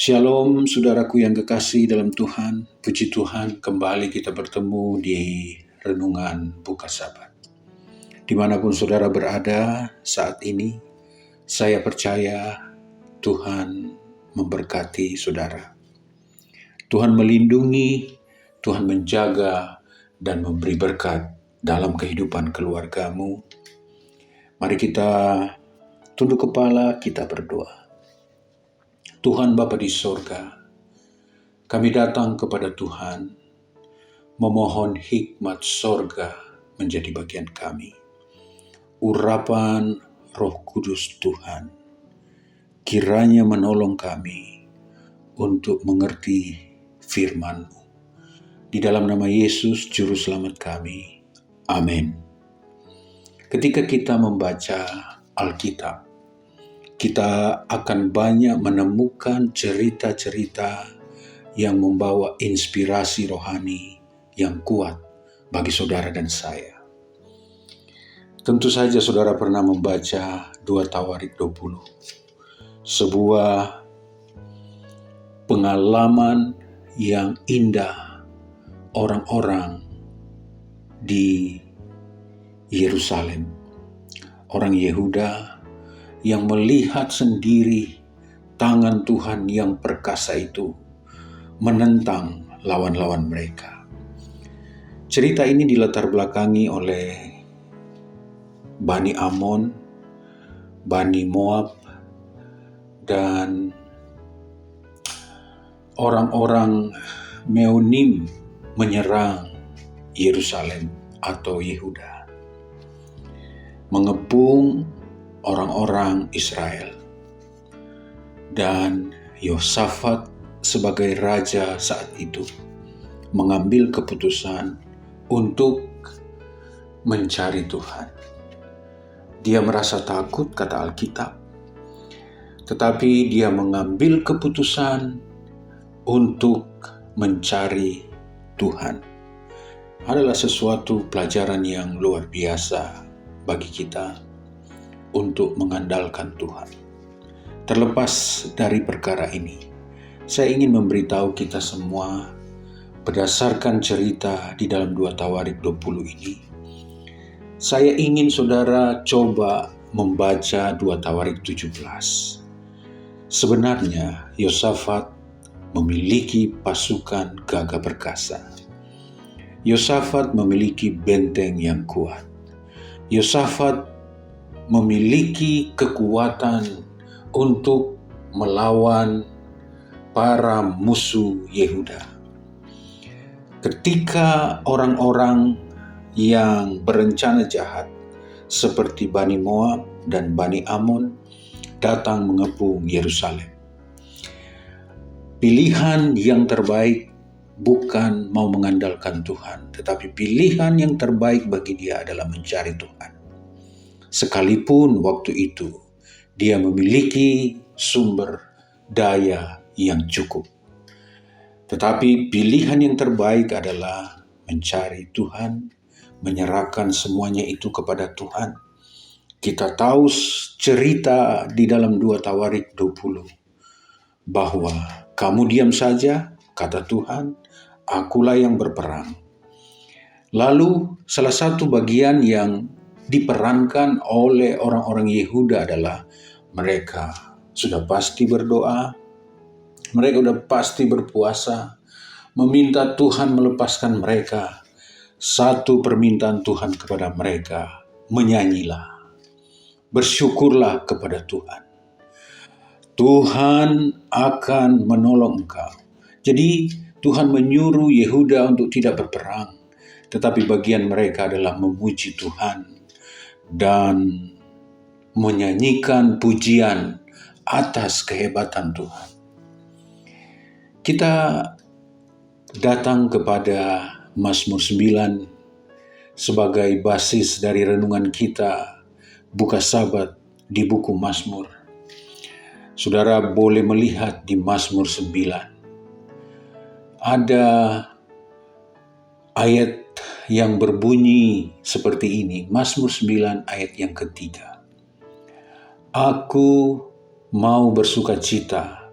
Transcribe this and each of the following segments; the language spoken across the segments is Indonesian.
Shalom saudaraku yang kekasih dalam Tuhan. Puji Tuhan, kembali kita bertemu di Renungan Buka Sabat. Dimanapun saudara berada saat ini, saya percaya Tuhan memberkati saudara. Tuhan melindungi, Tuhan menjaga, dan memberi berkat dalam kehidupan keluargamu. Mari kita tunduk kepala, kita berdoa. Tuhan Bapa di sorga, kami datang kepada Tuhan, memohon hikmat sorga menjadi bagian kami. Urapan Roh Kudus Tuhan, kiranya menolong kami untuk mengerti firman-Mu. Di dalam nama Yesus, Juru Selamat kami. Amin. Ketika kita membaca Alkitab, kita akan banyak menemukan cerita-cerita yang membawa inspirasi rohani yang kuat bagi saudara dan saya. Tentu saja saudara pernah membaca 2 Tawarik 20. Sebuah pengalaman yang indah orang-orang di Yerusalem. Orang Yehuda yang melihat sendiri tangan Tuhan yang perkasa itu menentang lawan-lawan mereka. Cerita ini dilatar belakangi oleh Bani Amon, Bani Moab, dan orang-orang Meonim menyerang Yerusalem atau Yehuda, mengepung orang-orang Israel. Dan Yosafat sebagai raja saat itu mengambil keputusan untuk mencari Tuhan. Dia merasa takut, kata Alkitab, tetapi dia mengambil keputusan untuk mencari Tuhan. Adalah sesuatu pelajaran yang luar biasa bagi kita untuk mengandalkan Tuhan. Terlepas dari perkara ini, saya ingin memberitahu kita semua berdasarkan cerita di dalam 2 Tawarik 20 ini. Saya ingin saudara coba membaca 2 Tawarik 17. Sebenarnya Yosafat memiliki pasukan gagah perkasa. Yosafat memiliki benteng yang kuat. Yosafat memiliki kekuatan untuk melawan para musuh Yehuda. Ketika orang-orang yang berencana jahat seperti Bani Moab dan Bani Amon datang mengepung Yerusalem, pilihan yang terbaik bukan mau mengandalkan Tuhan, tetapi pilihan yang terbaik bagi dia adalah mencari Tuhan. Sekalipun waktu itu dia memiliki sumber daya yang cukup. Tetapi pilihan yang terbaik adalah mencari Tuhan, menyerahkan semuanya itu kepada Tuhan. Kita tahu cerita di dalam 2 Tawarik 20 bahwa kamu diam saja, kata Tuhan, akulah yang berperang. Lalu salah satu bagian yang diperankan oleh orang-orang Yehuda adalah mereka sudah pasti berdoa, mereka sudah pasti berpuasa, meminta Tuhan melepaskan mereka. Satu permintaan Tuhan kepada mereka, menyanyilah, bersyukurlah kepada Tuhan. Tuhan akan menolong engkau. Jadi Tuhan menyuruh Yehuda untuk tidak berperang, tetapi bagian mereka adalah memuji Tuhan dan menyanyikan pujian atas kehebatan Tuhan. Kita datang kepada Mazmur 9 sebagai basis dari renungan kita buka sabat di buku Mazmur. Saudara boleh melihat di Mazmur 9 ada ayat yang berbunyi seperti ini, Mazmur 9 ayat yang ketiga. Aku mau bersukacita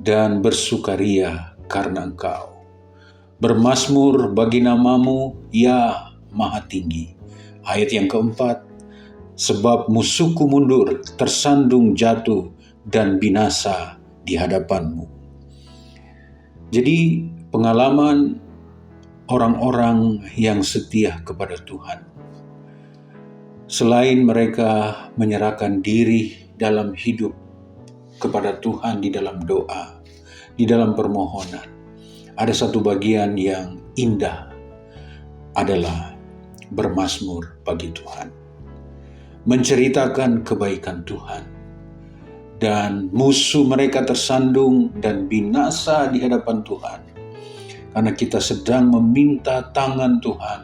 dan bersukaria karena Engkau. Bermazmur bagi namamu, ya Maha Tinggi. Ayat yang keempat, sebab musuhku mundur, tersandung jatuh, dan binasa di hadapanmu. Jadi pengalaman orang-orang yang setia kepada Tuhan, selain mereka menyerahkan diri dalam hidup kepada Tuhan di dalam doa, di dalam permohonan, ada satu bagian yang indah adalah bermazmur bagi Tuhan, menceritakan kebaikan Tuhan, dan musuh mereka tersandung dan binasa di hadapan Tuhan, karena kita sedang meminta tangan Tuhan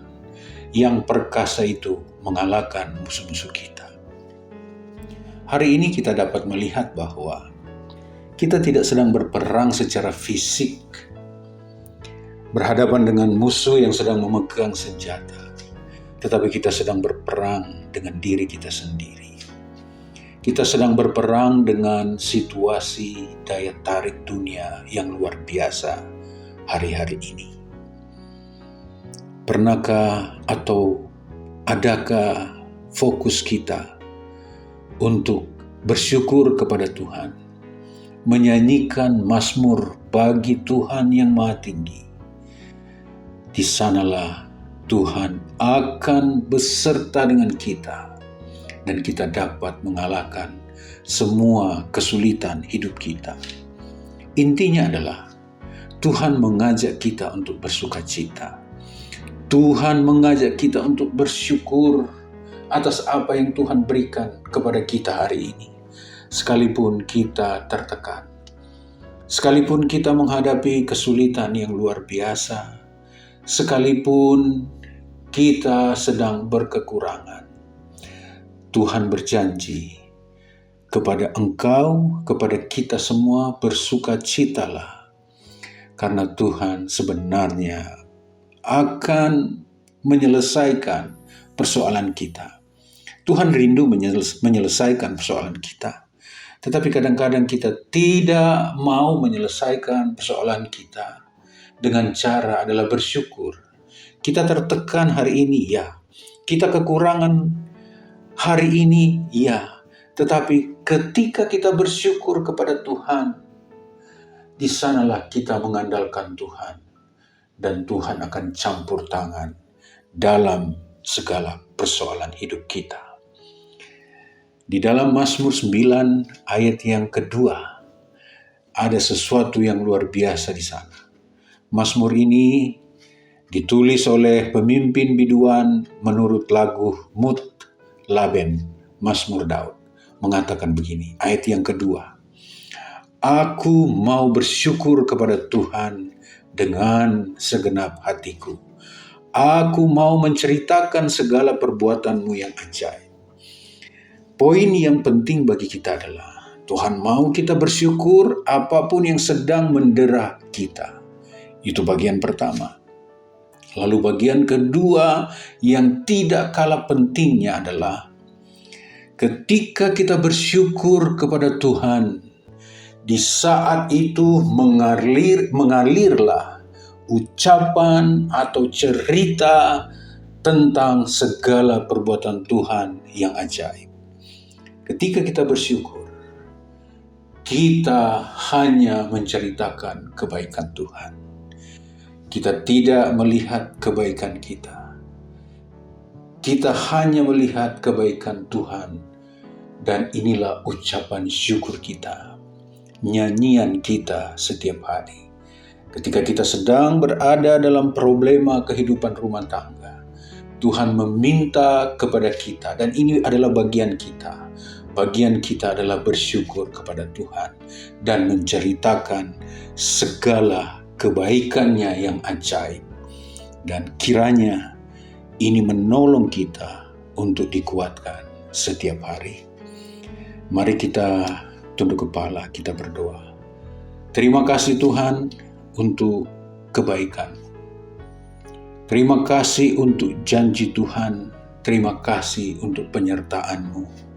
yang perkasa itu mengalahkan musuh-musuh kita. Hari ini kita dapat melihat bahwa kita tidak sedang berperang secara fisik, berhadapan dengan musuh yang sedang memegang senjata, tetapi kita sedang berperang dengan diri kita sendiri. Kita sedang berperang dengan situasi daya tarik dunia yang luar biasa hari-hari ini. Pernahkah atau adakah fokus kita untuk bersyukur kepada Tuhan, menyanyikan mazmur bagi Tuhan yang Maha Tinggi? Di sanalah Tuhan akan beserta dengan kita, dan kita dapat mengalahkan semua kesulitan hidup kita. Intinya adalah Tuhan mengajak kita untuk bersukacita. Tuhan mengajak kita untuk bersyukur atas apa yang Tuhan berikan kepada kita hari ini. Sekalipun kita tertekan, sekalipun kita menghadapi kesulitan yang luar biasa, sekalipun kita sedang berkekurangan, Tuhan berjanji kepada engkau, kepada kita semua, bersukacitalah, karena Tuhan sebenarnya akan menyelesaikan persoalan kita. Tuhan rindu menyelesaikan persoalan kita, tetapi kadang-kadang kita tidak mau menyelesaikan persoalan kita dengan cara adalah bersyukur. Kita tertekan hari ini, ya. Kita kekurangan hari ini, ya. Tetapi ketika kita bersyukur kepada Tuhan, di sanalah kita mengandalkan Tuhan, dan Tuhan akan campur tangan dalam segala persoalan hidup kita. Di dalam Mazmur 9 ayat yang kedua, ada sesuatu yang luar biasa di sana. Mazmur ini ditulis oleh pemimpin biduan menurut lagu Mutlaben, Mazmur Daud. Mengatakan begini, ayat yang kedua, aku mau bersyukur kepada Tuhan dengan segenap hatiku. Aku mau menceritakan segala perbuatan-Mu yang ajaib. Poin yang penting bagi kita adalah Tuhan mau kita bersyukur apapun yang sedang mendera kita. Itu bagian pertama. Lalu bagian kedua yang tidak kalah pentingnya adalah ketika kita bersyukur kepada Tuhan, di saat itu mengalirlah ucapan atau cerita tentang segala perbuatan Tuhan yang ajaib. Ketika kita bersyukur, kita hanya menceritakan kebaikan Tuhan. Kita tidak melihat kebaikan kita. Kita hanya melihat kebaikan Tuhan. Dan inilah ucapan syukur kita, nyanyian kita setiap hari. Ketika kita sedang berada dalam problema kehidupan rumah tangga, Tuhan meminta kepada kita, dan ini adalah bagian kita. Bagian kita adalah bersyukur kepada Tuhan dan menceritakan segala kebaikan-Nya yang ajaib. Dan kiranya ini menolong kita untuk dikuatkan setiap hari. Mari kita tunduk kepala, kita berdoa. Terima kasih Tuhan untuk kebaikan. Terima kasih untuk janji Tuhan. Terima kasih untuk penyertaan-Mu.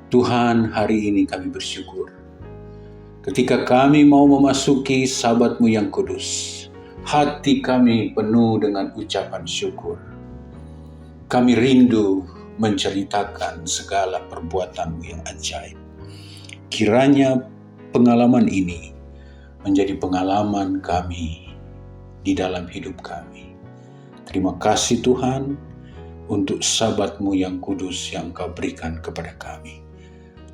Tuhan, hari ini kami bersyukur Ketika kami mau memasuki Sabat-Mu yang kudus, hati kami penuh dengan ucapan syukur. Kami rindu menceritakan segala perbuatan-Mu yang ajaib. Kiranya pengalaman ini menjadi pengalaman kami di dalam hidup kami. Terima kasih Tuhan untuk Sabat-Mu yang kudus yang Engkau berikan kepada kami.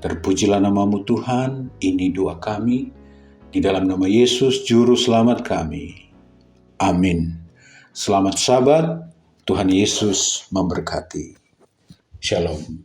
Terpujilah nama-Mu Tuhan, ini doa kami, di dalam nama Yesus Juru Selamat kami. Amin. Selamat Sabat, Tuhan Yesus memberkati. Shalom.